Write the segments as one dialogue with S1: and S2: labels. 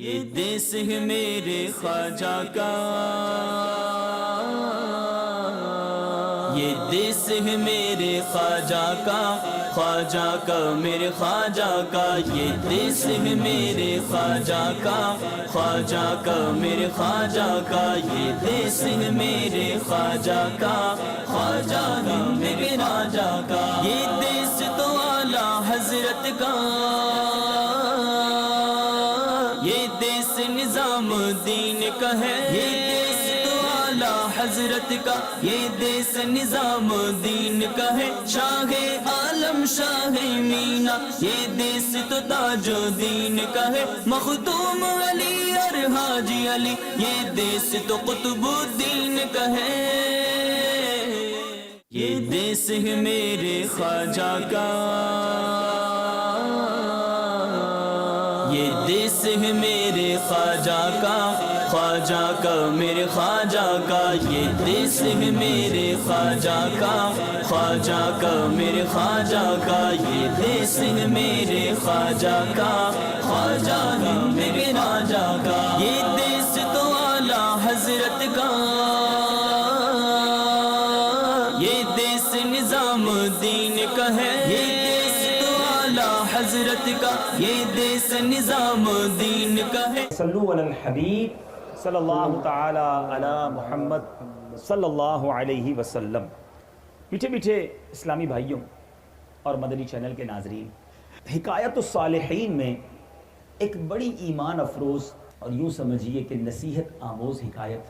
S1: یہ دیس ہے میرے خواجہ کا، یہ دیس ہے میرے خواجہ کا، خواجہ کا میرے خواجہ کا، یہ دیس ہے میرے خواجہ کا، خواجہ کا میرے خواجہ کا، یہ دیس ہے میرے خواجہ کا، خواجہ میرے راجہ کا، یہ دیس تو اعلیٰ حضرت کا، یہ دیس نظام دین کا ہے، یہ دیس تو اعلیٰ حضرت کا، یہ دیس نظام دین کا ہے، شاہ عالم شاہ مینا، یہ دیس تو تاج دین کا ہے، مخدوم علی اور حاجی علی، یہ دیس تو قطب الدین کا ہے، یہ دیس ہے میرے خواجہ کا، یہ دیس ہے میرے خواجہ کا، خواجہ کا میرے خواجہ کا، یہ دیس ہے میرے خواجہ کا، خواجہ کا میرے خواجہ کا، یہ دیس ہے میرے خواجہ کا، خواجہ میرے راجہ کا، یہ دیس تو اعلیٰ حضرت کا، یہ دیس نظام دین کا ہے، یہ دیس تو اعلیٰ حضرت کا، یہ دیس نظام دین کا ہے۔
S2: صلو علی الحبیب صلی اللہ تعالی علی محمد صلی اللہ علیہ وسلم۔ میٹھے میٹھے اسلامی بھائیوں اور مدنی چینل کے ناظرین، حکایت الصالحین میں ایک بڑی ایمان افروز اور یوں سمجھیے کہ نصیحت آموز حکایت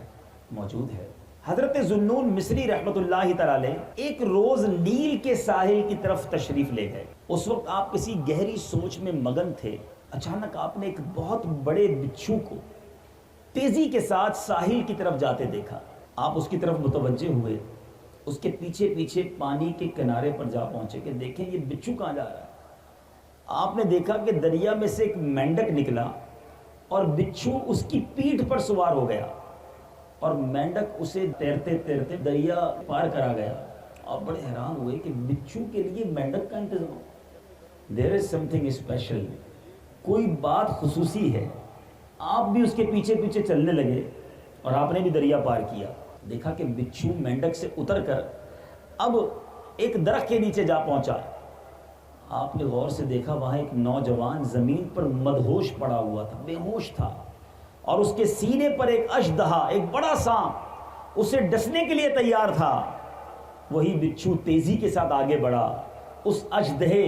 S2: موجود ہے۔ حضرت ذوالنون مصری رحمۃ اللہ تعالی علیہ ایک روز نیل کے ساحل کی طرف تشریف لے گئے۔ اس وقت آپ کسی گہری سوچ میں مگن تھے، اچانک آپ نے ایک بہت بڑے بچھو کو تیزی کے ساتھ ساحل کی طرف جاتے دیکھا۔ آپ اس کی طرف متوجہ ہوئے، اس کے پیچھے پیچھے پانی کے کنارے پر جا پہنچے کہ دیکھیں یہ بچھو کہاں جا رہا ہے۔ آپ نے دیکھا کہ دریا میں سے ایک مینڈک نکلا اور بچھو اس کی پیٹھ پر سوار ہو گیا اور مینڈک اسے تیرتے تیرتے دریا پار کرا گیا۔ آپ بڑے حیران ہوئے کہ بچھو کے لیے مینڈک کا انتظام، there is something special، کوئی بات خصوصی ہے۔ آپ بھی اس کے پیچھے پیچھے چلنے لگے اور آپ نے بھی دریا پار کیا۔ دیکھا کہ بچھو مینڈک سے اتر کر اب ایک درخت کے نیچے جا پہنچا۔ آپ نے غور سے دیکھا وہاں ایک نوجوان زمین پر مدہوش پڑا ہوا تھا، بے ہوش تھا، اور اس کے سینے پر ایک اشدہا، ایک بڑا سانپ اسے ڈسنے کے لیے تیار تھا۔ وہی بچھو تیزی کے ساتھ آگے بڑھا، اس اژدہے،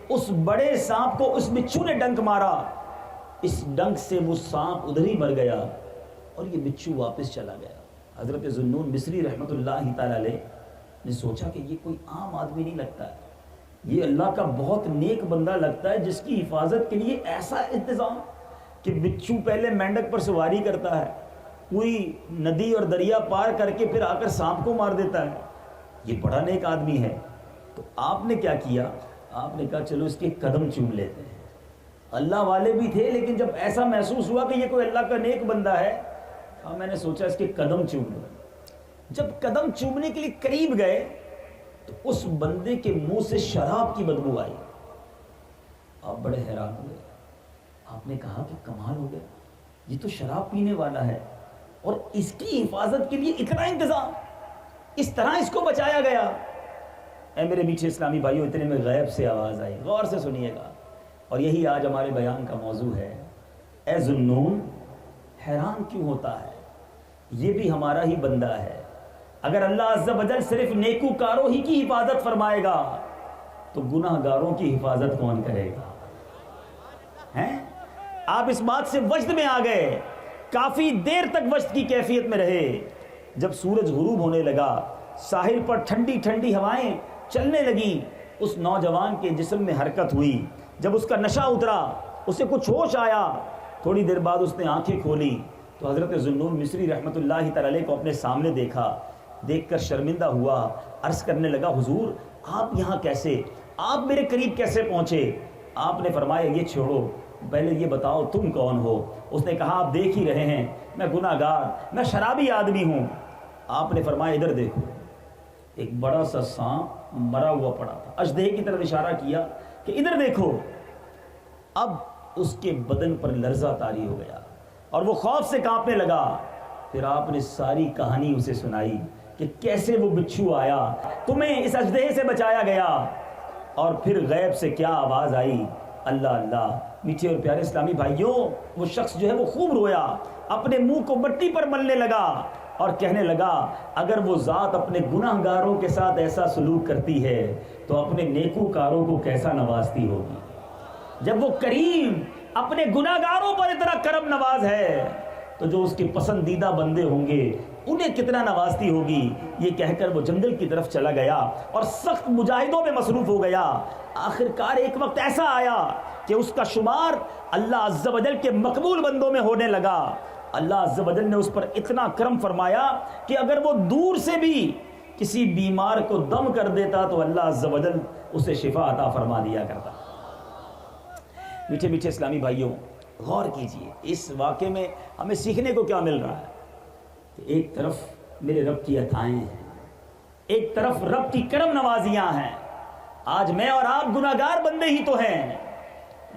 S2: اس بڑے سانپ کو اس بچھو نے ڈنک مارا، اس ڈنک سے وہ سانپ ادھر ہی مر گیا اور یہ بچھو واپس چلا گیا۔ حضرت ذوالنون مصری رحمۃ اللہ تعالی علیہ نے سوچا کہ یہ کوئی عام آدمی نہیں لگتا ہے، یہ اللہ کا بہت نیک بندہ لگتا ہے جس کی حفاظت کے لیے ایسا انتظام کہ بچھو پہلے مینڈک پر سواری کرتا ہے، پوری ندی اور دریا پار کر کے پھر آ کر سانپ کو مار دیتا ہے، یہ بڑا نیک آدمی ہے۔ تو آپ نے کیا کیا؟ آپ نے کہا چلو اس کے قدم چوم لیتے ہیں۔ اللہ والے بھی تھے لیکن جب ایسا محسوس ہوا کہ یہ کوئی اللہ کا نیک بندہ ہے، میں نے سوچا اس کے قدم چوم لوں۔ جب قدم چومنے کے لیے قریب گئے تو اس بندے کے منہ سے شراب کی بدبو آئی۔ آپ بڑے حیران ہوئے، آپ نے کہا کہ کمال ہو گیا، یہ تو شراب پینے والا ہے اور اس کی حفاظت کے لیے اتنا انتظام، اس طرح اس کو بچایا گیا۔ اے میرے میٹھے اسلامی بھائیوں، اتنے میں غیب سے آواز آئی، غور سے سنیے گا، اور یہی آج ہمارے بیان کا موضوع ہے۔ اے ذوالنون، حیران کیوں ہوتا ہے؟ یہ بھی ہمارا ہی بندہ ہے۔ اگر اللہ عز و جل صرف نیکوکاروں ہی کی حفاظت فرمائے گا تو گناہ گاروں کی حفاظت کون کرے گا؟ ہیں؟ آپ اس بات سے وجد میں آ گئے، کافی دیر تک وجد کی کیفیت میں رہے۔ جب سورج غروب ہونے لگا، ساحل پر ٹھنڈی ٹھنڈی ہوائیں چلنے لگی، اس نوجوان کے جسم میں حرکت ہوئی۔ جب اس کا نشہ اترا، اسے کچھ ہوش آیا، تھوڑی دیر بعد اس نے آنکھیں کھولی تو حضرت ذوالنون مصری رحمۃ اللہ تعالی علیہ کو اپنے سامنے دیکھا۔ دیکھ کر شرمندہ ہوا، عرض کرنے لگا حضور آپ یہاں کیسے، آپ میرے قریب کیسے پہنچے؟ آپ نے فرمایا یہ چھوڑو، پہلے یہ بتاؤ تم کون ہو؟ اس نے کہا آپ دیکھ ہی رہے ہیں، میں گناہ گار، میں شرابی آدمی ہوں۔ آپ نے فرمایا ادھر دیکھو۔ ایک بڑا سا سانپ مرا ہوا پڑا تھا، اژدہے کی طرف اشارہ کیا کہ ادھر دیکھو۔ اب اس کے بدن پر لرزہ طاری ہو گیا، اور وہ خوف سے کانپنے لگا. پھر آپ نے ساری کہانی اسے سنائی کہ کیسے وہ بچھو آیا, تمہیں اس اژدہے سے بچایا گیا, اور پھر غیب سے کیا آواز آئی, اللہ اللہ. میٹھے اور پیارے اسلامی بھائیوں, وہ شخص جو ہے وہ خوب رویا, اپنے منہ کو مٹی پر ملنے لگا اور کہنے لگا اگر وہ ذات اپنے گناہ گاروں کے ساتھ ایسا سلوک کرتی ہے تو اپنے نیکوکاروں کو کیسا نوازتی ہوگی. جب وہ کریم اپنے گناہ گاروں پر اتنا کرم نواز ہے تو جو اس کے پسندیدہ بندے ہوں گے انہیں کتنا نوازتی ہوگی. یہ کہہ کر وہ جنگل کی طرف چلا گیا اور سخت مجاہدوں میں مصروف ہو گیا. آخر کار ایک وقت ایسا آیا کہ اس کا شمار اللہ عز و جل کے مقبول بندوں میں ہونے لگا. اللہ عز و جل نے اس پر اتنا کرم فرمایا کہ اگر وہ دور سے بھی کسی بیمار کو دم کر دیتا تو اللہ عز و جل اسے شفا عطا فرما دیا کرتا. میٹھے میٹھے اسلامی بھائیوں, غور کیجئے اس واقعے میں ہمیں سیکھنے کو کیا مل رہا ہے کہ ایک طرف میرے رب کی عطائیں ہیں, ایک طرف رب کی کرم نوازیاں ہیں. آج میں اور آپ گناہگار بندے ہی تو ہیں,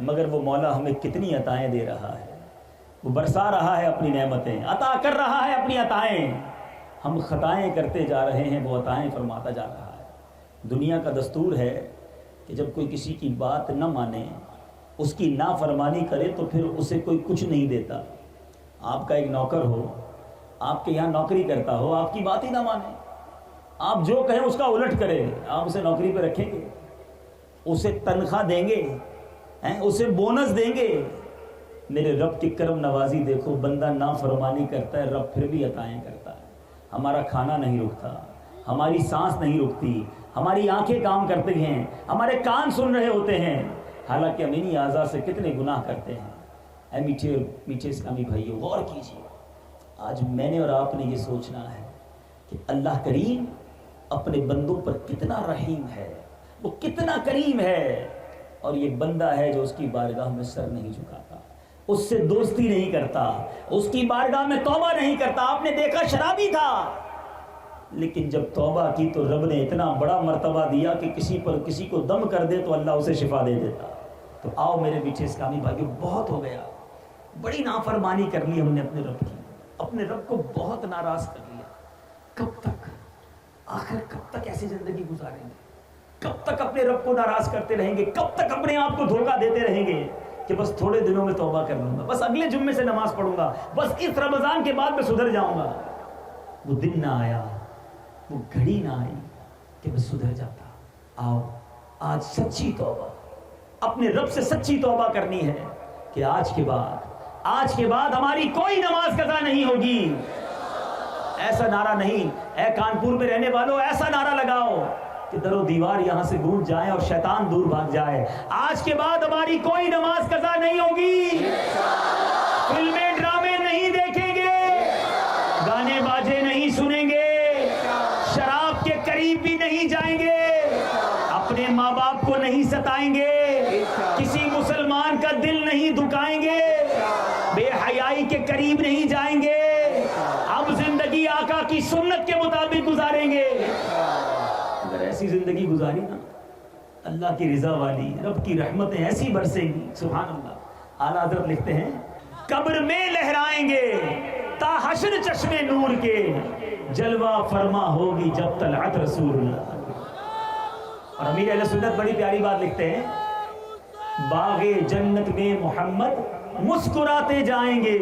S2: مگر وہ مولا ہمیں کتنی عطائیں دے رہا ہے, وہ برسا رہا ہے اپنی نعمتیں, عطا کر رہا ہے اپنی عطائیں. ہم خطائیں کرتے جا رہے ہیں, وہ عطائیں فرماتا جا رہا ہے. دنیا کا دستور ہے کہ جب کوئی کسی کی بات نہ مانے, اس کی نافرمانی کرے تو پھر اسے کوئی کچھ نہیں دیتا. آپ کا ایک نوکر ہو, آپ کے یہاں نوکری کرتا ہو, آپ کی بات ہی نہ مانے, آپ جو کہیں اس کا الٹ کرے, آپ اسے نوکری پہ رکھیں گے, اسے تنخواہ دیں گے, اسے بونس دیں گے؟ میرے رب کی کرم نوازی دیکھو, بندہ نافرمانی کرتا ہے, رب پھر بھی عطائیں کرتا ہے. ہمارا کھانا نہیں رکتا, ہماری سانس نہیں رکتی, ہماری آنکھیں کام کرتی ہیں, ہمارے کان سن رہے ہوتے ہیں, حالانکہ ہم انہی اعضاء سے کتنے گناہ کرتے ہیں. اے میٹھے میٹھے اسلامی بھائیوں, غور کیجیے. آج میں نے اور آپ نے یہ سوچنا ہے کہ اللہ کریم اپنے بندوں پر کتنا رحیم ہے, وہ کتنا کریم ہے, اور یہ بندہ ہے جو اس کی بارگاہ میں سر نہیں جھکاتا, اس سے دوستی نہیں کرتا, اس کی بارگاہ میں توبہ نہیں کرتا. آپ نے دیکھا شرابی تھا, لیکن جب توبہ کی تو رب نے اتنا بڑا مرتبہ دیا کہ کسی کو دم کر دے تو اللہ اسے شفا دے دیتا. تو آؤ میرے میٹھے اسلامی بھائیوں, بہت ہو گیا, بڑی نافرمانی کر لی ہم نے اپنے رب کی, اپنے رب کو بہت ناراض کر لیا. کب تک, آخر کب تک ایسی زندگی گزاریں گے؟ کب تک اپنے رب کو ناراض کرتے رہیں گے؟ کب تک اپنے آپ کو دھوکہ دیتے رہیں گے کہ بس تھوڑے دنوں میں توبہ کر لوں گا, بس اگلے جمعے سے نماز پڑھوں گا, بس اس رمضان کے بعد میں سدھر جاؤں گا؟ وہ دن نہ آیا, وہ گھڑی نہ آئی کہ میں سدھر جاتا. آؤ آج سچی توبہ, اپنے رب سے سچی توبہ کرنی ہے کہ آج کے بعد ہماری کوئی نماز قضا نہیں ہوگی. ایسا نعرہ نہیں, اے کانپور میں رہنے والوں ایسا نعرہ لگاؤ کہ در و دیوار یہاں سے گونج جائیں اور شیطان دور بھاگ جائے. آج کے بعد ہماری کوئی نماز قضا نہیں ہوگی, فلمیں ڈرامے نہیں دیکھیں گے, گانے باجے نہیں سنیں گے, شراب کے قریب بھی نہیں جائیں گے, اپنے ماں باپ کو نہیں ستائیں گے, کسی مسلمان کا دل نہیں دکھائیں گے, بے حیائی کے قریب نہیں جائیں گے. اب زندگی آقا کی سنت کے مطابق گزاریں گے. اگر ایسی زندگی گزاری نا, اللہ کی رضا والی, رب کی رحمتیں ایسی برسیں گی, سبحان اللہ. اعلیٰ حضرت لکھتے ہیں قبر میں لہرائیں گے تا حشر چشمے نور کے, جلوہ فرما ہوگی جب طلعت رسول اللہ. اور امیر اہل سنت بڑی پیاری بات لکھتے ہیں, باغ جنت میں محمد مسکراتے جائیں گے,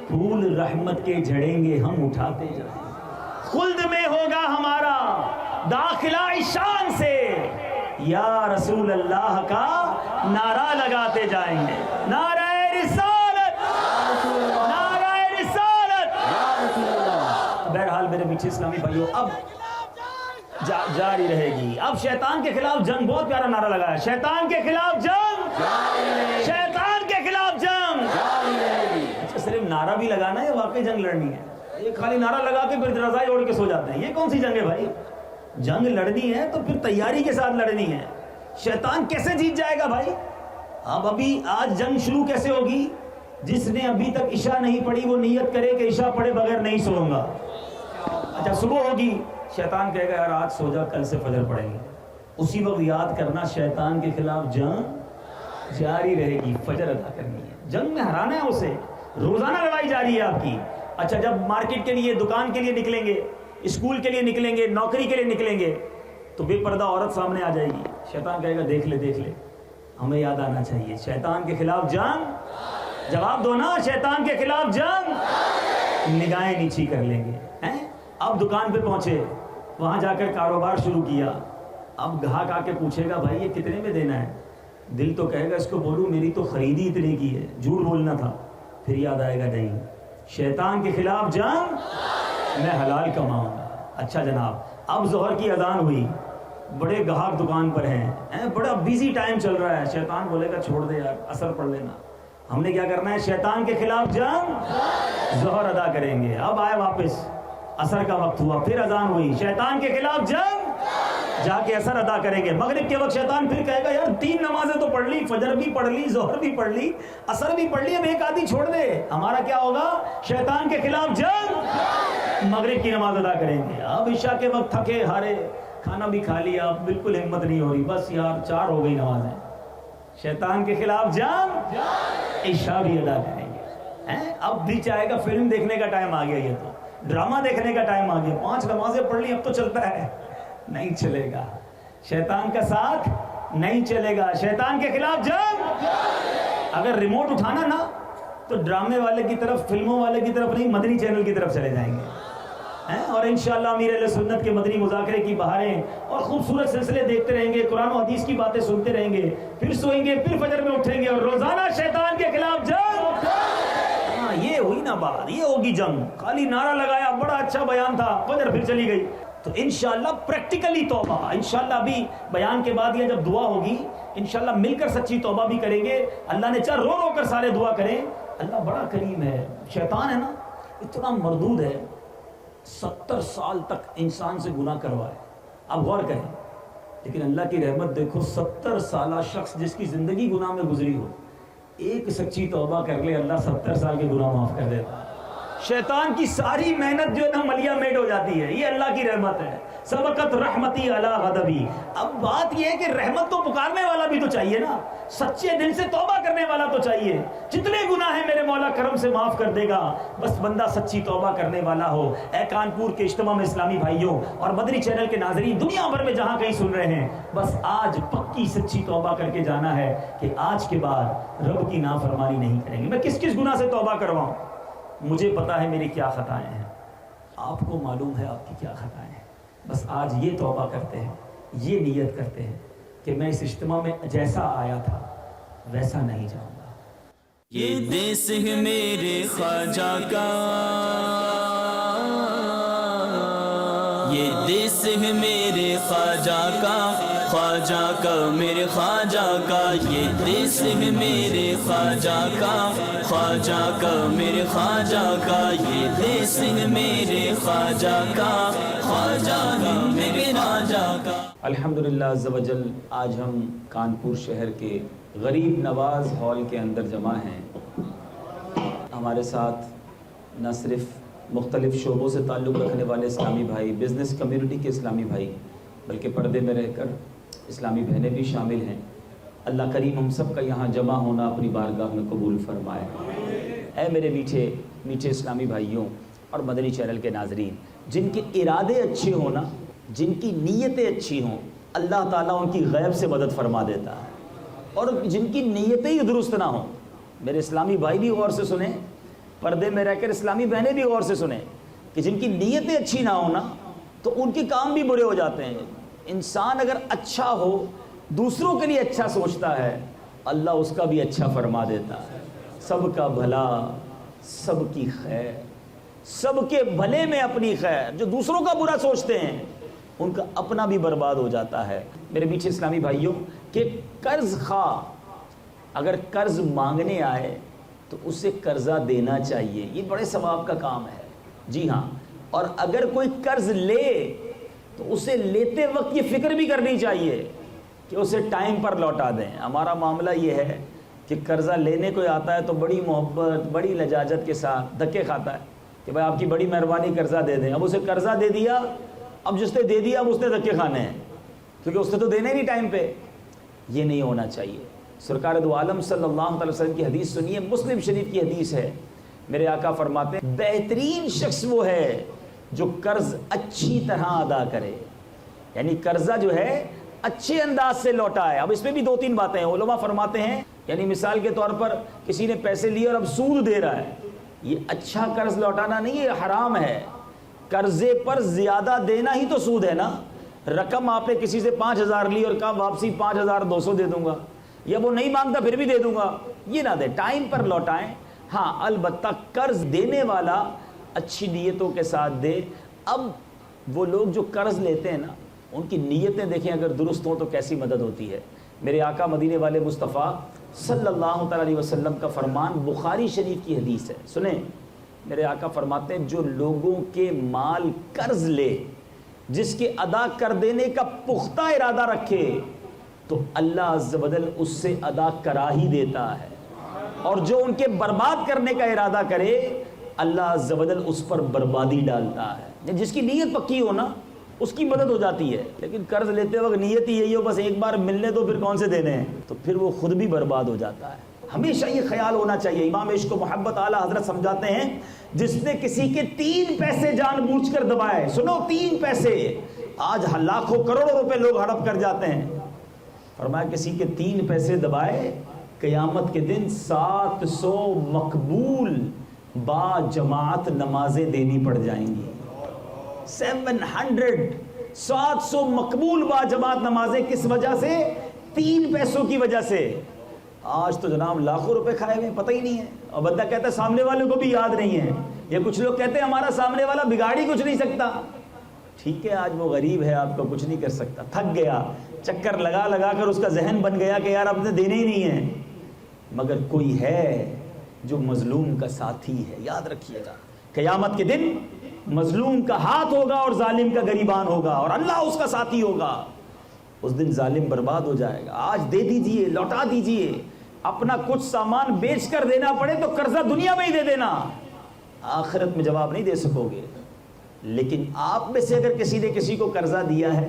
S2: پھول رحمت کے جھڑیں گے ہم اٹھاتے جائیں گے. خلد میں ہوگا ہمارا داخلہ شان سے, یا رسول اللہ کا نعرہ لگاتے جائیں گے. نعرہ رسالت, نعرہ رسالت. بہرحال میرے میٹھے اسلامی بھائیوں, اب جاری رہے گی. اب شیطان کے خلاف جنگ, بہت پیارا نعرہ لگایا, شیطان کے خلاف جنگ, شیطان کے خلاف جنگ. اچھا, صرف نعرہ بھی لگانا ہے یا واقعی جنگ لڑنی ہے؟ یہ خالی نعرہ لگا کے پھر رضائی اوڑھ کے سو جاتے ہیں, یہ کون سی جنگ ہے بھائی؟ جنگ لڑنی ہے تو پھر تیاری کے ساتھ لڑنی ہے. شیطان کیسے جیت جائے گا بھائی؟ اب ابھی آج جنگ شروع کیسے ہوگی؟ جس نے ابھی تک عشاء نہیں پڑھی وہ نیت کرے کہ عشاء پڑھے بغیر نہیں سوؤں گا. اچھا, صبح ہوگی, شیطان کہے گا یار آج سو جا, کل سے فجر پڑھیں گے. اسی وقت یاد کرنا شیطان کے خلاف جنگ جاری رہے گی, فجر ادا کرنی ہے. جنگ میں ہرانا ہے اسے, روزانہ لڑائی جاری ہے آپ کی. اچھا جب مارکیٹ کے لیے, دکان کے لیے نکلیں گے, اسکول کے لیے نکلیں گے, نوکری کے لیے نکلیں گے, تو بے پردہ عورت سامنے آ جائے گی, شیطان کہے گا دیکھ لے, ہمیں یاد آنا چاہیے شیطان کے خلاف جنگ. جواب دو نا, شیطان کے خلاف جنگ. نگاہیں نیچی کر لیں گے. اب دکان پہ پہنچے, وہاں جا کر کاروبار شروع کیا. اب گاہک آ کے پوچھے گا بھائی یہ کتنے میں دینا ہے؟ دل تو کہے گا اس کو بولوں میری تو خریدی اتنے کی ہے, جھوٹ بولنا تھا. پھر یاد آئے گا نہیں, شیطان کے خلاف جنگ, میں حلال کماؤں گا. اچھا جناب, اب ظہر کی اذان ہوئی, بڑے گاہک دکان پر ہیں, بڑا بیزی ٹائم چل رہا ہے. شیطان بولے گا چھوڑ دے یار, اثر پڑھ لینا. ہم نے کیا کرنا ہے؟ شیطان کے خلاف جنگ, ظہر ادا کریں گے. اب آئے واپس, اثر کا وقت ہوا, پھر اذان ہوئی, شیطان کے خلاف جنگ, جا کے اثر ادا کریں گے. مغرب کے وقت شیطان پھر کہے گا یار 3 نمازیں تو پڑھ لی, فجر بھی پڑھ لی, ظہر بھی پڑھ لی, اثر بھی پڑھ لی, اب ایک آدھی چھوڑ دے. ہمارا کیا ہوگا؟ شیطان کے خلاف جنگ, مغرب کی نماز ادا کریں گے. اب عشاء کے وقت تھکے ہارے, کھانا بھی کھا لیا, اب بالکل ہمت نہیں ہو رہی, بس یار 4 ہو گئی نمازیں. شیطان کے خلاف جنگ, عشاء بھی ادا کریں گے. اب بھی چاہے گا فلم دیکھنے کا ٹائم آ گیا, یہ تو ڈرامہ دیکھنے کا ٹائم آ گیا, 5 نمازیں پڑھ لی, اب تو چلتا ہے. نہیں چلے گا, شیطان کا ساتھ نہیں چلے گا. شیطان کے خلاف جنگ. اگر ریموٹ اٹھانا نا تو ڈرامے والے کی طرف, فلموں والے کی طرف نہیں, مدنی چینل کی طرف چلے جائیں گے. اور انشاءاللہ امیر اہل سنت کے مدنی مذاکرے کی بہاریں اور خوبصورت سلسلے دیکھتے رہیں گے, قرآن و حدیث کی باتیں سنتے رہیں گے, پھر سوئیں گے, پھر فجر میں اٹھیں گے, اور روزانہ شیطان کے خلاف جنگ. یہ ہوئی نا بات, یہ ہوگی جنگ. خالی نعرہ لگایا, بڑا اچھا بیان تھا, فجر پھر چلی گئی. تو انشاءاللہ پریکٹیکلی توبہ, انشاءاللہ ابھی بیان کے بعد یہ جب دعا ہوگی انشاءاللہ مل کر سچی توبہ بھی کریں گے. اللہ نے چاہ رو رو کر سارے دعا کریں. اللہ بڑا کریم ہے. شیطان ہے نا اتنا مردود ہے, 70 سال تک انسان سے گناہ کروائے. اب غور کریں, لیکن اللہ کی رحمت دیکھو, 70 سالہ شخص جس کی زندگی گناہ میں گزری ہو, ایک سچی توبہ کر لے, اللہ 70 سال کے گناہ معاف کر دیتا. شیطان کی ساری محنت جو ہے نا ملیا میٹ ہو جاتی ہے. یہ اللہ کی رحمت ہے. سبقت رحمتی علی غضبی. اب بات یہ ہے کہ رحمت تو پکارنے والا بھی تو چاہیے نا, سچے دل سے توبہ کرنے والا تو چاہیے. جتنے گناہ ہیں میرے مولا کرم سے معاف کر دے گا, بس بندہ سچی توبہ کرنے والا ہو. اے کانپور کے اجتماع میں اسلامی بھائیوں اور مدنی چینل کے ناظرین دنیا بھر میں جہاں کہیں سن رہے ہیں, بس آج پکی سچی توبہ کر کے جانا ہے کہ آج کے بعد رب کی نافرمانی نہیں کریں گے. میں کس کس گناہ سے توبہ کرواؤں؟ مجھے پتا ہے میری کیا خطائیں ہیں, آپ کو معلوم ہے آپ کی کیا خطائیں ہیں. بس آج یہ توبہ کرتے ہیں, یہ نیت کرتے ہیں کہ میں اس اجتماع میں جیسا آیا تھا ویسا نہیں جاؤں گا.
S1: یہ دیس ہے میرے خواجہ کا, یہ دیس ہے میرے خواجہ کا, خواجہ کا میرے خواجہ کا. یہ دیس ہے میرے خواجہ کا, خواجہ کا میرے خواجہ کا. یہ دیس ہے میرے خواجہ کا, خواجہ کا میرے خواجہ کا.
S2: الحمدللہ عز و جل, آج ہم کانپور شہر کے غریب نواز ہال کے اندر جمع ہیں. ہمارے ساتھ نہ صرف مختلف شعبوں سے تعلق رکھنے والے اسلامی بھائی, بزنس کمیونٹی کے اسلامی بھائی, بلکہ پردے میں رہ کر اسلامی بہنیں بھی شامل ہیں. اللہ کریم ہم سب کا یہاں جمع ہونا اپنی بارگاہ میں قبول فرمائے. اے میرے میٹھے میٹھے اسلامی بھائیوں اور مدنی چینل کے ناظرین, جن کے ارادے اچھے ہوں نا, جن کی نیتیں اچھی ہوں, اللہ تعالیٰ ان کی غیب سے مدد فرما دیتا ہے. اور جن کی نیتیں ہی درست نہ ہوں, میرے اسلامی بھائی بھی غور سے سنیں, پردے میں رہ کر اسلامی بہنیں بھی غور سے سنیں, کہ جن کی نیتیں اچھی نہ ہوں نا تو ان کے کام بھی برے ہو جاتے ہیں. انسان اگر اچھا ہو, دوسروں کے لیے اچھا سوچتا ہے, اللہ اس کا بھی اچھا فرما دیتا ہے. سب کا بھلا, سب کی خیر, سب کے بھلے میں اپنی خیر. جو دوسروں کا برا سوچتے ہیں ان کا اپنا بھی برباد ہو جاتا ہے. میرے میٹھے اسلامی بھائیوں, کہ قرض خواہ اگر قرض مانگنے آئے تو اسے قرضہ دینا چاہیے, یہ بڑے ثواب کا کام ہے. جی ہاں, اور اگر کوئی قرض لے تو اسے لیتے وقت یہ فکر بھی کرنی چاہیے کہ اسے ٹائم پر لوٹا دیں. ہمارا معاملہ یہ ہے کہ قرضہ لینے کوئی آتا ہے تو بڑی محبت, بڑی لجاجت کے ساتھ دھکے کھاتا ہے کہ بھائی آپ کی بڑی مہربانی قرضہ دے دیں. اب اسے قرضہ دے دیا, اب جس نے دے دیا اب اس نے دھکے کھانے ہیں, کیونکہ اس نے تو دینے نہیں ٹائم پہ. یہ نہیں ہونا چاہیے. سرکار دو عالم صلی اللہ علیہ وسلم کی حدیث سنیے, مسلم شریف کی حدیث ہے. میرے آقا فرماتے ہیں بہترین شخص وہ ہے جو قرض اچھی طرح ادا کرے، یعنی قرضہ جو ہے اچھے انداز سے لوٹائے۔ اب اس میں بھی دو تین باتیں ہیں، علماء فرماتے ہیں یعنی مثال کے طور پر کسی نے پیسے لیے اور اب سود دے رہا ہے، یہ اچھا قرض لوٹانا نہیں، یہ حرام ہے۔ قرضے پر زیادہ دینا ہی تو سود ہے نا۔ رقم آپ نے کسی سے 5,000 لی اور کہا واپسی 5,200 دے دوں گا، یا وہ نہیں مانگتا پھر بھی دے دوں گا، یہ نہ دے، ٹائم پر لوٹائیں۔ ہاں البتہ قرض دینے والا اچھی نیتوں کے ساتھ دے۔ اب وہ لوگ جو قرض لیتے ہیں نا، ان کی نیتیں دیکھیں اگر درست ہوں تو کیسی مدد ہوتی ہے۔ میرے آقا مدینے والے مصطفیٰ صلی اللہ تعالیٰ علیہ وسلم کا فرمان بخاری شریف کی حدیث ہے، سنیں۔ میرے آقا فرماتے ہیں جو لوگوں کے مال قرض لے، جس کے ادا کر دینے کا پختہ ارادہ رکھے، تو اللہ عز و جل اس سے ادا کرا ہی دیتا ہے، اور جو ان کے برباد کرنے کا ارادہ کرے اللہ عز و جل اس پر بربادی ڈالتا ہے۔ جس کی نیت پکی ہو نا اس کی مدد ہو جاتی ہے، لیکن قرض لیتے وقت نیت ہی یہی ہو بس ایک بار ملنے تو پھر کون سے دینے ہیں، تو پھر وہ خود بھی برباد ہو جاتا ہے۔ ہمیشہ یہ خیال ہونا چاہیے۔ امام عشق و محبت اعلیٰ حضرت سمجھاتے ہیں جس نے کسی کے 3 پیسے جان بوجھ کر دبائے، سنو 3 پیسے، آج لاکھوں کروڑوں روپے لوگ ہڑپ کر جاتے ہیں، فرمایا کسی کے 3 پیسے دبائے، قیامت کے دن 700 مقبول با جماعت نمازیں دینی پڑ جائیں گی۔ 700 مقبول با جماعت نمازیں کس وجہ سے؟ 3 پیسوں کی وجہ سے۔ آج تو جناب لاکھوں روپے کھائے ہوئے پتہ ہی نہیں ہے، اور بندہ کہتا ہے سامنے والے کو بھی یاد نہیں ہے، یا کچھ لوگ کہتے ہیں ہمارا سامنے والا بگاڑ ہی کچھ نہیں سکتا۔ ٹھیک ہے آج وہ غریب ہے، آپ کو کچھ نہیں کر سکتا، تھک گیا، چکر لگا لگا کر اس کا ذہن بن گیا کہ یار اب نے دینے ہی نہیں ہیں، مگر کوئی ہے جو مظلوم کا ساتھی ہے۔ یاد رکھیے گا قیامت کے دن مظلوم کا ہاتھ ہوگا اور ظالم کا گریبان ہوگا، اور اللہ اس کا ساتھی ہوگا۔ اس دن ظالم برباد ہو جائے گا۔ آج دے دیجئے، لوٹا دیجئے، اپنا کچھ سامان بیچ کر دینا پڑے تو قرضہ دنیا میں ہی دے دینا، آخرت میں جواب نہیں دے سکو گے۔ لیکن آپ میں سے اگر کسی نے کسی کو قرضہ دیا ہے،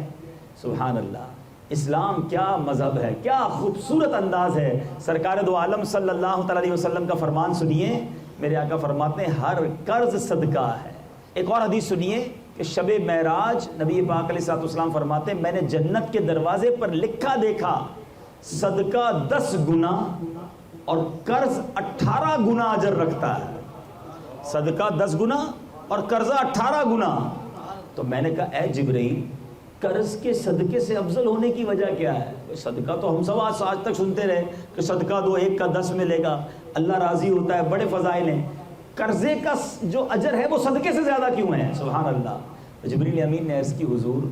S2: سبحان اللہ، اسلام کیا مذہب ہے، کیا خوبصورت انداز ہے۔ سرکار دو عالم صلی اللہ تعالیٰ علیہ وسلم کا فرمان سنیے، میرے آقا فرماتے ہیں ہر قرض صدقہ ہے۔ ایک اور حدیث سنیے کہ شب معراج نبی پاک علیہ السلام فرماتے ہیں میں نے جنت کے دروازے پر لکھا دیکھا صدقہ 10 گنا اور قرض 18 گنا اجر رکھتا ہے۔ صدقہ 10 گنا اور قرضہ 18 گنا۔ تو میں نے کہا اے جبرائیل، قرض کے صدقے سے افضل ہونے کی وجہ کیا ہے؟ صدقہ تو ہم سب آج تک سنتے رہے کہ صدقہ دو 1 کا 10 ملے گا، اللہ راضی ہوتا ہے، بڑے فضائل ہیں۔ قرضے کا جو اجر ہے وہ صدقے سے زیادہ کیوں ہے؟ سبحان اللہ۔ جبریل امین نے عرض کی حضور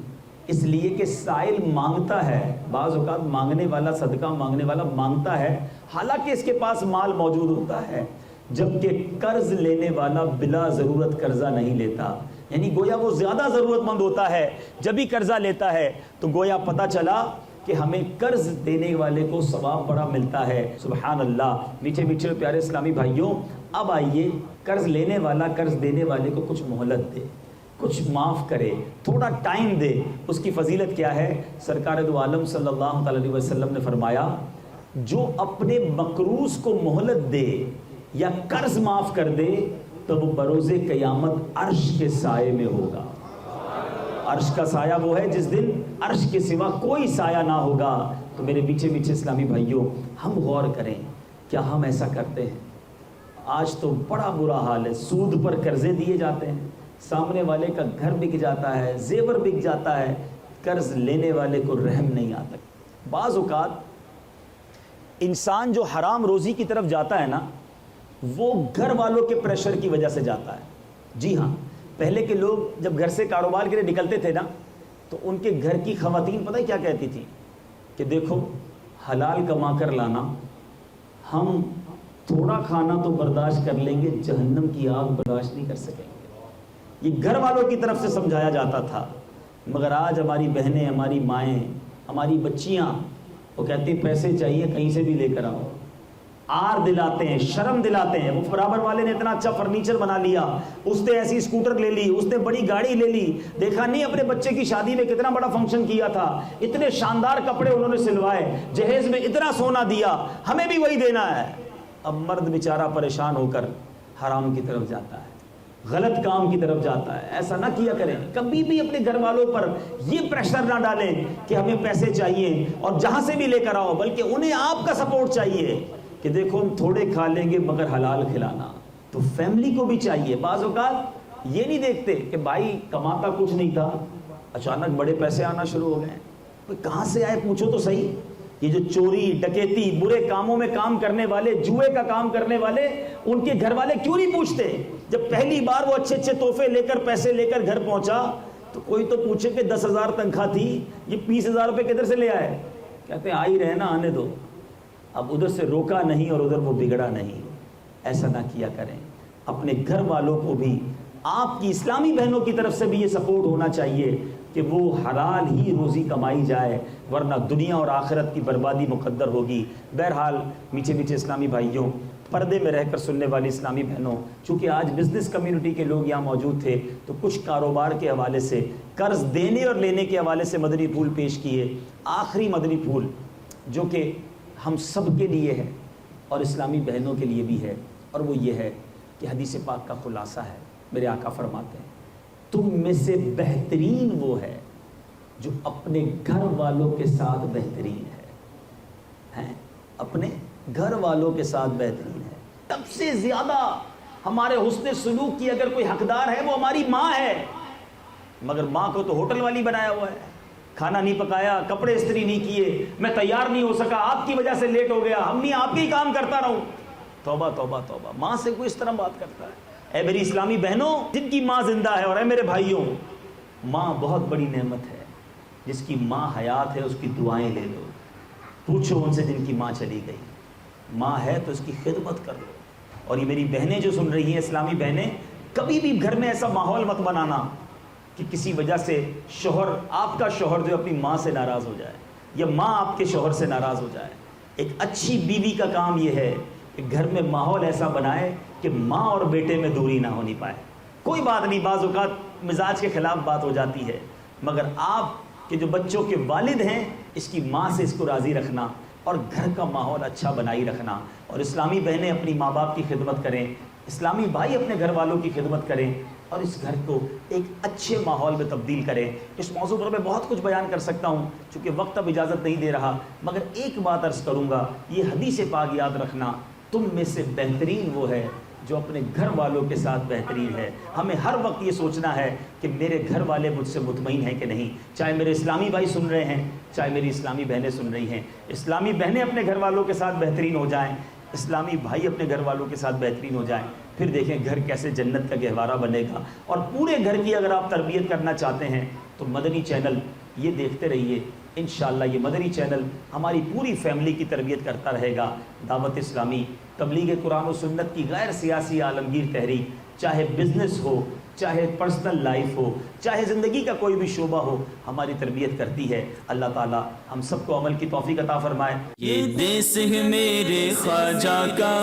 S2: اس لیے کہ سائل مانگتا ہے، بعض اوقات مانگنے والا، صدقہ مانگنے والا مانگتا ہے حالانکہ اس کے پاس مال موجود ہوتا ہے، جبکہ قرض لینے والا بلا ضرورت قرضہ نہیں لیتا، یعنی گویا وہ زیادہ ضرورت مند ہوتا ہے جب بھی قرضہ لیتا ہے۔ تو گویا پتہ چلا کہ ہمیں قرض دینے والے کو ثواب بڑا ملتا ہے۔ سبحان اللہ۔ میٹھے میٹھے پیارے اسلامی بھائیوں، اب آئیے قرض لینے والا قرض دینے والے کو کچھ مہلت دے، کچھ معاف کرے، تھوڑا ٹائم دے۔ اس کی فضیلت کیا ہے؟ سرکار دو عالم صلی اللہ تعالی علیہ وسلم نے فرمایا جو اپنے مقروض کو مہلت دے یا قرض معاف کر دے تو وہ بروز قیامت عرش کے سائے میں ہوگا۔ عرش کا سایہ وہ ہے جس دن عرش کے سوا کوئی سایہ نہ ہوگا۔ تو میرے میٹھے میٹھے اسلامی بھائیوں، ہم غور کریں، کیا ہم ایسا کرتے ہیں؟ آج تو بڑا برا حال ہے، سود پر قرضے دیے جاتے ہیں، سامنے والے کا گھر بک جاتا ہے، زیور بک جاتا ہے، قرض لینے والے کو رحم نہیں آتا۔ بعض اوقات انسان جو حرام روزی کی طرف جاتا ہے نا، وہ گھر والوں کے پریشر کی وجہ سے جاتا ہے۔ جی ہاں، پہلے کے لوگ جب گھر سے کاروبار کے لیے نکلتے تھے نا، تو ان کے گھر کی خواتین پتہ کیا کہتی تھی کہ دیکھو حلال کما کر لانا، ہم تھوڑا کھانا تو برداشت کر لیں گے، جہنم کی آگ برداشت نہیں کر سکیں گے۔ یہ گھر والوں کی طرف سے سمجھایا جاتا تھا، مگر آج ہماری بہنیں، ہماری مائیں، ہماری بچیاں وہ کہتی ہیں پیسے چاہیے کہیں سے بھی لے کر آؤ، آر دلاتے ہیں، شرم دلاتے ہیں۔ وہ برابر والے نے اتنا اچھا فرنیچر بنا لیا، اس نے ایسی اسکوٹر لے لی، اس نے بڑی گاڑی لے لی، دیکھا نہیں اپنے بچے کی شادی میں کتنا بڑا فنکشن کیا تھا، اتنے شاندار کپڑے انہوں نے سلوائے، جہیز میں اتنا سونا دیا، ہمیں بھی وہی دینا ہے۔ اب مرد بیچارہ پریشان ہو کر حرام کی طرف جاتا ہے، غلط کام کی طرف جاتا ہے. ایسا نہ کیا کریں. کبھی بھی اپنے گھر والوں پر یہ پریشر نہ ڈالیں کہ ہمیں پیسے چاہیے اور جہاں سے بھی لے کر آؤ، بلکہ انہیں آپ کا سپورٹ چاہیے کہ دیکھو ہم تھوڑے کھا لیں گے مگر حلال کھلانا. تو فیملی کو بھی چاہیے. بعض اوقات یہ نہیں دیکھتے کہ بھائی کماتا کچھ نہیں تھا، اچانک بڑے پیسے آنا شروع ہو گئے. کوئی کہاں سے آئے پوچھو تو صحیح. یہ جو چوری ڈکیتی برے کاموں میں کام کرنے والے، جوئے کا کام کرنے والے، ان کے گھر والے کیوں نہیں پوچھتے؟ جب پہلی بار وہ اچھے اچھے تحفے لے کر پیسے لے کر گھر پہنچا تو کوئی تو پوچھے کہ 10,000 تنخواہ تھی، یہ 20,000 روپے کدھر سے لے آئے؟ کہتے ہیں آ ہی رہے نا، آنے دو. اب ادھر سے روکا نہیں اور ادھر وہ بگڑا نہیں. ایسا نہ کیا کریں. اپنے گھر والوں کو بھی آپ کی اسلامی بہنوں کی طرف سے بھی یہ سپورٹ ہونا چاہیے کہ وہ حلال ہی روزی کمائی جائے، ورنہ دنیا اور آخرت کی بربادی مقدر ہوگی. بہرحال میٹھے میٹھے اسلامی بھائیوں، پردے میں رہ کر سننے والی اسلامی بہنوں، چونکہ آج بزنس کمیونٹی کے لوگ یہاں موجود تھے تو کچھ کاروبار کے حوالے سے، قرض دینے اور لینے کے حوالے سے مدنی پھول پیش کیے. آخری مدنی پھول جو کہ ہم سب کے لیے ہے اور اسلامی بہنوں کے لیے بھی ہے، اور وہ یہ ہے کہ حدیث پاک کا خلاصہ ہے. میرے آقا فرماتے ہیں تم میں سے بہترین وہ ہے جو اپنے گھر والوں کے ساتھ بہترین ہے. اپنے گھر والوں کے ساتھ بہترین ہے. سب سے زیادہ ہمارے حسن سلوک کی اگر کوئی حقدار ہے وہ ہماری ماں ہے. مگر ماں کو تو ہوٹل والی بنایا ہوا ہے. کھانا نہیں پکایا، کپڑے استری نہیں کیے، میں تیار نہیں ہو سکا، آپ کی وجہ سے لیٹ ہو گیا، امی آپ کے ہی کام کرتا رہوں. توبہ توبہ توبہ. ماں سے کوئی اس طرح بات کرتا ہے؟ اے میری اسلامی بہنوں جن کی ماں زندہ ہے، اور اے میرے بھائیوں، ماں بہت بڑی نعمت ہے. جس کی ماں حیات ہے اس کی دعائیں لے لو. پوچھو ان سے جن کی ماں چلی گئی. ماں ہے تو اس کی خدمت کر لو. اور یہ میری بہنیں جو سن رہی ہیں، اسلامی بہنیں، کبھی بھی گھر میں ایسا ماحول مت بنانا کہ کسی وجہ سے شوہر، آپ کا شوہر جو اپنی ماں سے ناراض ہو جائے یا ماں آپ کے شوہر سے ناراض ہو جائے. ایک اچھی بیوی کا کام یہ ہے کہ گھر میں ماحول ایسا بنائے کہ ماں اور بیٹے میں دوری نہ ہونی پائے. کوئی بات نہیں، بعض اوقات مزاج کے خلاف بات ہو جاتی ہے، مگر آپ کے جو بچوں کے والد ہیں اس کی ماں سے اس کو راضی رکھنا اور گھر کا ماحول اچھا بنائی رکھنا. اور اسلامی بہنیں اپنی ماں باپ کی خدمت کریں، اسلامی بھائی اپنے گھر والوں کی خدمت کریں اور اس گھر کو ایک اچھے ماحول میں تبدیل کریں. اس موضوع پر میں بہت کچھ بیان کر سکتا ہوں، چونکہ وقت اب اجازت نہیں دے رہا، مگر ایک بات عرض کروں گا. یہ حدیث پاک یاد رکھنا، تم میں سے بہترین وہ ہے جو اپنے گھر والوں کے ساتھ بہترین ہے. ہمیں ہر وقت یہ سوچنا ہے کہ میرے گھر والے مجھ سے مطمئن ہیں کہ نہیں. چاہے میرے اسلامی بھائی سن رہے ہیں، چاہے میری اسلامی بہنیں سن رہی ہیں، اسلامی بہنیں اپنے گھر والوں کے ساتھ بہترین ہو جائیں، اسلامی بھائی اپنے گھر والوں کے ساتھ بہترین ہو جائیں. پھر دیکھیں گھر کیسے جنت کا گہوارہ بنے گا. اور پورے گھر کی اگر آپ تربیت کرنا چاہتے ہیں تو مدنی چینل یہ دیکھتے رہیے. انشاءاللہ یہ مدنی چینل ہماری پوری فیملی کی تربیت کرتا رہے گا. دعوت اسلامی، تبلیغ قرآن و سنت کی غیر سیاسی عالمگیر تحریک، چاہے بزنس ہو، چاہے پرسنل لائف ہو، چاہے زندگی کا کوئی بھی شعبہ ہو، ہماری تربیت کرتی ہے. اللہ تعالی ہم سب کو عمل کی توفیق عطا فرمائے.
S1: یہ دیس ہے میرے خواجہ کا،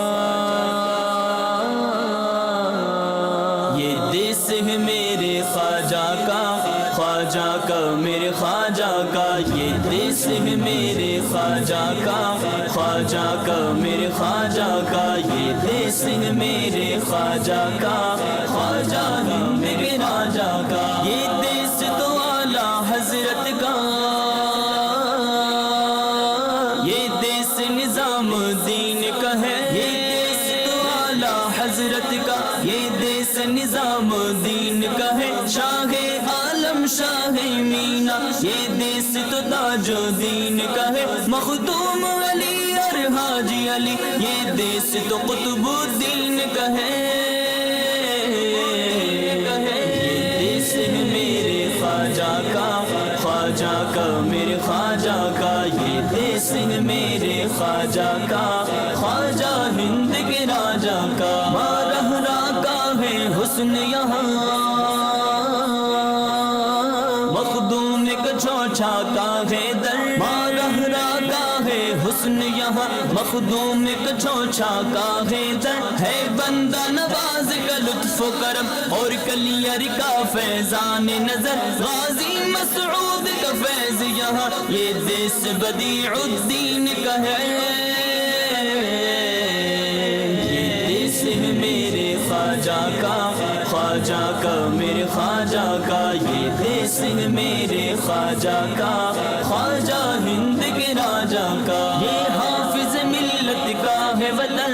S1: یہ دیس ہے میرے خواجہ کا، خواجہ کا میرے خواجہ کا. یہ دیس ہے میرے خواجہ کا، خواجہ کا میرے خواجہ کا. یہ دیس ہے میرے خواجہ کا، خواجہ کا میرے خواجہ کا. یہ دیس تو اعلیٰ حضرت کا، یہ دیس نظام دین کا ہے. یہ دیس تو اعلیٰ حضرت کا، یہ دیس نظام دین کا ہے. شاہ عالم شاہ مینا، یہ دیس تو تاج دین کا ہے. مخدوم علی اور حاجی علی، یہ دیس تو قطب الدین کا ہے. یہ دیس ہے میرے خواجہ کا، خواجہ کا میرے خواجہ کا. یہ دیس ہے میرے خواجہ کا، خواجہ ہند کے راجہ کا. مارہرا کا ہے حسن یہاں، مخدوم ایک چھوچھا کا ہے در. مارہرا کا ہے حسن یہاں، مخدوم ایک چھوچھا کا ہے در. ہے بندہ نواز کا لطف و کرم اور کلیئر کا فیضان نظر. غازی مسعود کا فیض یہاں، یہ دیس بدیع الدین کا ہے. یہ دیس ہے میرے کا خواجہ کا میرے خواجہ کا یہ دیس ہے میرے خواجہ کا خواجہ ہند کے راجا کا یہ حافظ ملت کا ہے وطن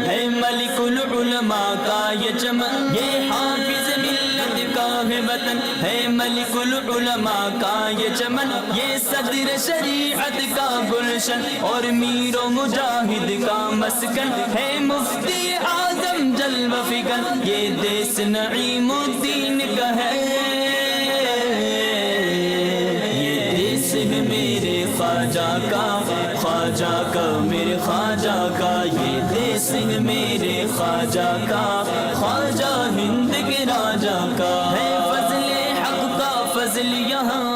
S1: ہے ملک العلماء کا یہ چمن یہ حافظ ملت کا ہے وطن ہے ملک العلماء کا یہ چمن یہ صدر شریعت کا گلشن اور میر و مجاہد کا مسکن ہے مفتی اعظم جلوہ فکن یہ دیس نعیم الدین کا ہے یہ دیس ہے میرے خواجہ کا خواجہ کا میرے خواجہ کا یہ دیس ہے میرے خواجہ کا خواجہ ہند کے راجا کا ہے فضل حق کا فضل یہاں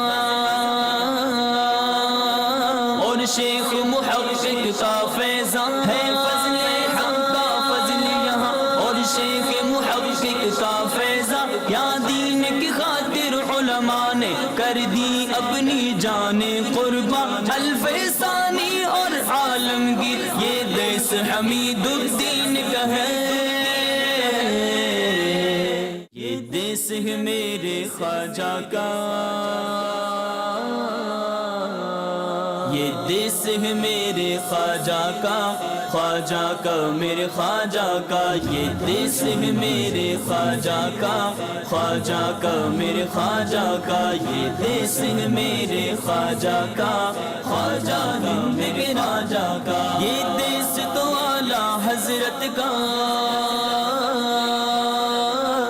S1: اور شیخ محقق کا فیضان ہے فضل حق کا فضل یہاں اور شیخ محقق کا فیضان یا دین کی خاطر علماء نے کر دی اپنی جانیں قربان الف ثانی اور عالمگیر یہ دیس حمید الدین کا ہے یہ دیس ہے میرے خواجہ کا یہ دیس ہے میرے خواجہ کا خواجہ کا میرے خواجہ کا یہ دیس ہے میرے خواجہ کا خواجہ کا میرے خواجہ کا یہ دیس ہے میرے خواجہ کا خواجہ ہند کے راجا کا یہ دیس تو اعلیٰ حضرت کا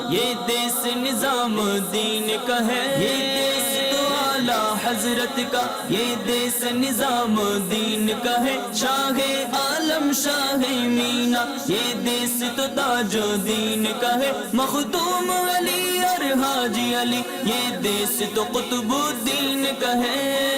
S1: یہ دیس نظام الدین کا ہے یہ دیس تو اعلیٰ حضرت کا یہ دیس نظام الدین کا ہے شاہ عالم شاہ مینا یہ دیس تو تاج الدین کا ہے مخدوم علی اور حاجی علی یہ دیس تو قطب الدین کا ہے